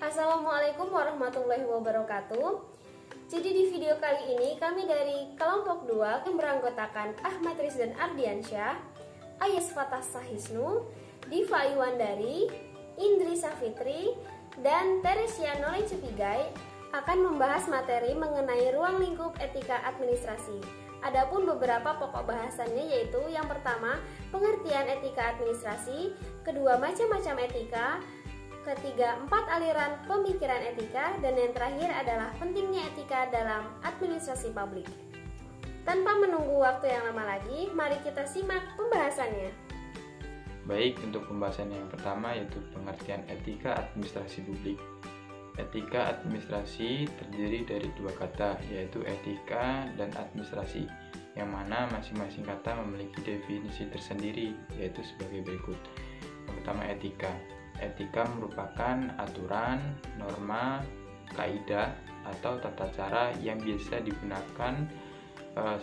Assalamualaikum warahmatullahi wabarakatuh. Jadi di video kali ini kami dari kelompok 2 yang beranggotakan Ahmad Rizdan Ardiansyah, Ayes Fatah Sahisnu, Diva Iwandari, Indri Safitri, dan Teresia Nolai Cepigai akan membahas materi mengenai ruang lingkup etika administrasi. Adapun beberapa pokok bahasannya yaitu yang pertama, pengertian etika administrasi, kedua, macam-macam etika, ketiga, 4 aliran pemikiran etika, dan yang terakhir adalah pentingnya etika dalam administrasi publik. Tanpa menunggu waktu yang lama lagi, mari kita simak pembahasannya. Baik, untuk pembahasan yang pertama yaitu pengertian etika administrasi publik. Etika administrasi terdiri dari dua kata, yaitu etika dan administrasi, yang mana masing-masing kata memiliki definisi tersendiri, yaitu sebagai berikut. Yang pertama, etika. Etika merupakan aturan, norma, kaidah, atau tata cara yang biasa digunakan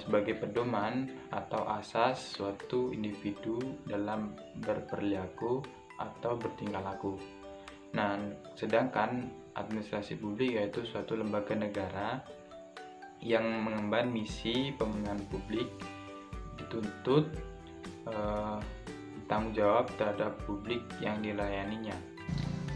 sebagai pedoman atau asas suatu individu dalam berperilaku atau bertingkah laku. Nah, sedangkan administrasi publik yaitu suatu lembaga negara yang mengemban misi pemenuhan publik, dituntut tanggung jawab terhadap publik yang dilayaninya.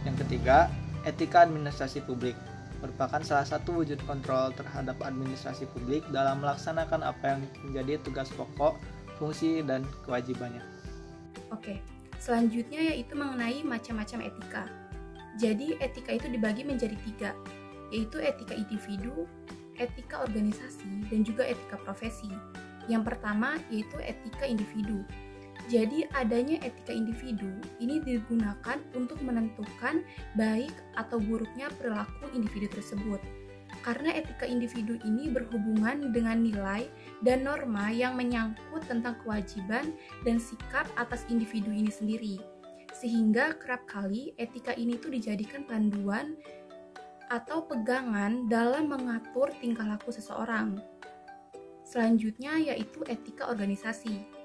Yang ketiga, etika administrasi publik merupakan salah satu wujud kontrol terhadap administrasi publik dalam melaksanakan apa yang menjadi tugas pokok, fungsi, dan kewajibannya. Oke, selanjutnya yaitu mengenai macam-macam etika. Jadi etika itu dibagi menjadi 3, yaitu etika individu, etika organisasi, dan juga etika profesi. Yang pertama yaitu etika individu. Jadi adanya etika individu ini digunakan untuk menentukan baik atau buruknya perilaku individu tersebut. Karena etika individu ini berhubungan dengan nilai dan norma yang menyangkut tentang kewajiban dan sikap atas individu ini sendiri. Sehingga kerap kali etika ini tuh dijadikan panduan atau pegangan dalam mengatur tingkah laku seseorang. Selanjutnya yaitu etika organisasi.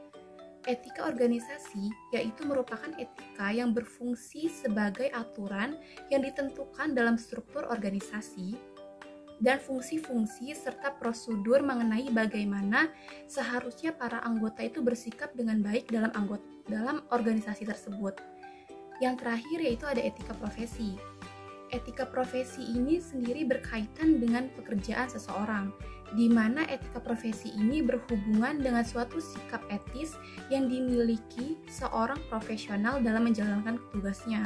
Etika organisasi yaitu merupakan etika yang berfungsi sebagai aturan yang ditentukan dalam struktur organisasi dan fungsi-fungsi serta prosedur mengenai bagaimana seharusnya para anggota itu bersikap dengan baik dalam organisasi tersebut. Yang terakhir yaitu ada etika profesi. Etika profesi ini sendiri berkaitan dengan pekerjaan seseorang, di mana etika profesi ini berhubungan dengan suatu sikap etis yang dimiliki seorang profesional dalam menjalankan tugasnya,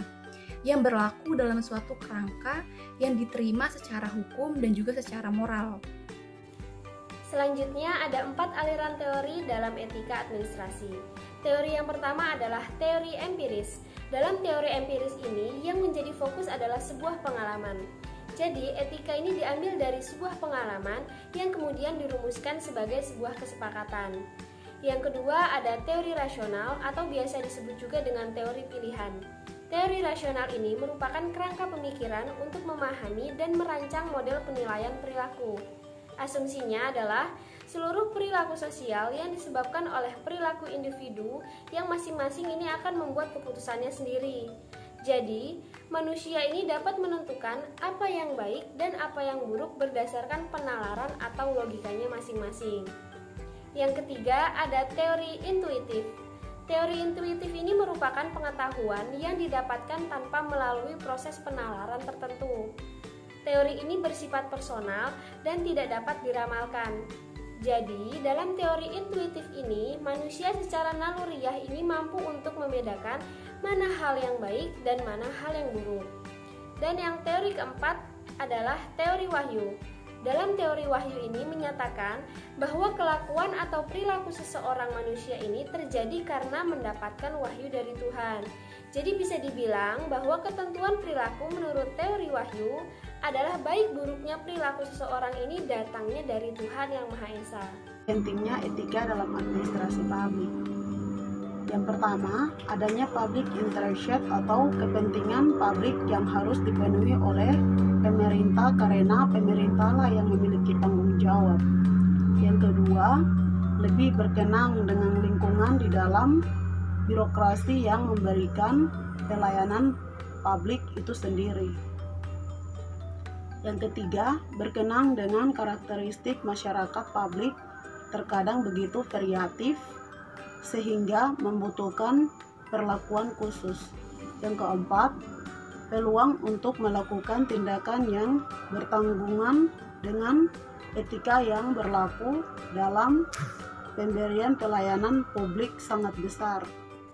yang berlaku dalam suatu kerangka yang diterima secara hukum dan juga secara moral. Selanjutnya ada 4 aliran teori dalam etika administrasi. Teori yang pertama adalah teori empiris. Dalam teori empiris ini yang menjadi fokus adalah sebuah pengalaman. Jadi etika ini diambil dari sebuah pengalaman yang kemudian dirumuskan sebagai sebuah kesepakatan. Yang kedua ada teori rasional atau biasa disebut juga dengan teori pilihan. Teori rasional ini merupakan kerangka pemikiran untuk memahami dan merancang model penilaian perilaku. Asumsinya adalah seluruh perilaku sosial yang disebabkan oleh perilaku individu yang masing-masing ini akan membuat keputusannya sendiri. Jadi, manusia ini dapat menentukan apa yang baik dan apa yang buruk berdasarkan penalaran atau logikanya masing-masing. Yang ketiga, ada teori intuitif. Teori intuitif ini merupakan pengetahuan yang didapatkan tanpa melalui proses penalaran tertentu. Teori ini bersifat personal dan tidak dapat diramalkan. Jadi, dalam teori intuitif ini, manusia secara naluriah ini mampu untuk membedakan mana hal yang baik dan mana hal yang buruk. Dan yang teori keempat adalah teori wahyu. Dalam teori wahyu ini menyatakan bahwa kelakuan atau perilaku seseorang manusia ini terjadi karena mendapatkan wahyu dari Tuhan. Jadi bisa dibilang bahwa ketentuan perilaku menurut teori wahyu adalah baik buruknya perilaku seseorang ini datangnya dari Tuhan Yang Maha Esa. Pentingnya etika dalam administrasi publik. Yang pertama, adanya public interest atau kepentingan publik yang harus dipenuhi oleh pemerintah karena pemerintahlah yang memiliki tanggung jawab. Yang kedua, lebih berkenaan dengan lingkungan di dalam birokrasi yang memberikan pelayanan publik itu sendiri. Yang ketiga, berkenaan dengan karakteristik masyarakat publik terkadang begitu variatif sehingga membutuhkan perlakuan khusus. Yang keempat, peluang untuk melakukan tindakan yang bertanggungan dengan etika yang berlaku dalam pemberian pelayanan publik sangat besar.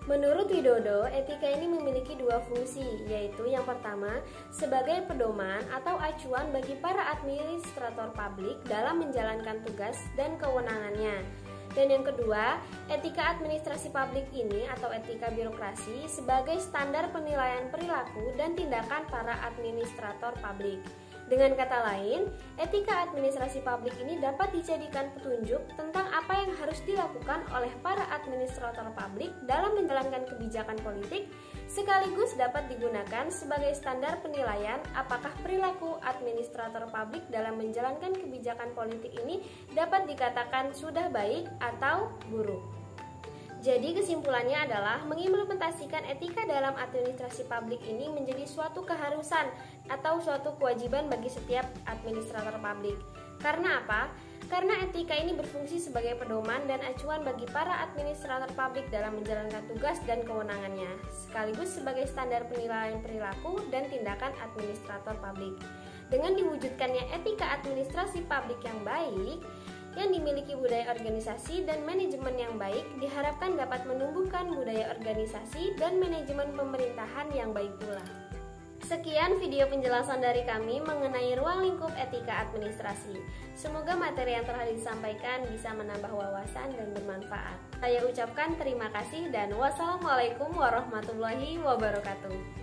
Menurut Widodo, etika ini memiliki dua fungsi, yaitu yang pertama, sebagai pedoman atau acuan bagi para administrator publik dalam menjalankan tugas dan kewenangannya. Dan yang kedua, etika administrasi publik ini atau etika birokrasi sebagai standar penilaian perilaku dan tindakan para administrator publik. Dengan kata lain, etika administrasi publik ini dapat dijadikan petunjuk tentang apa yang harus dilakukan oleh para administrator publik dalam menjalankan kebijakan politik, sekaligus dapat digunakan sebagai standar penilaian apakah perilaku administrator publik dalam menjalankan kebijakan politik ini dapat dikatakan sudah baik atau buruk. Jadi kesimpulannya adalah mengimplementasikan etika dalam administrasi publik ini menjadi suatu keharusan atau suatu kewajiban bagi setiap administrator publik. Karena apa? Karena etika ini berfungsi sebagai pedoman dan acuan bagi para administrator publik dalam menjalankan tugas dan kewenangannya, sekaligus sebagai standar penilaian perilaku dan tindakan administrator publik. Dengan diwujudkannya etika administrasi publik yang baik, yang dimiliki budaya organisasi dan manajemen yang baik, diharapkan dapat menumbuhkan budaya organisasi dan manajemen pemerintahan yang baik pula. Sekian video penjelasan dari kami mengenai ruang lingkup etika administrasi. Semoga materi yang telah disampaikan bisa menambah wawasan dan bermanfaat. Saya ucapkan terima kasih dan wassalamualaikum warahmatullahi wabarakatuh.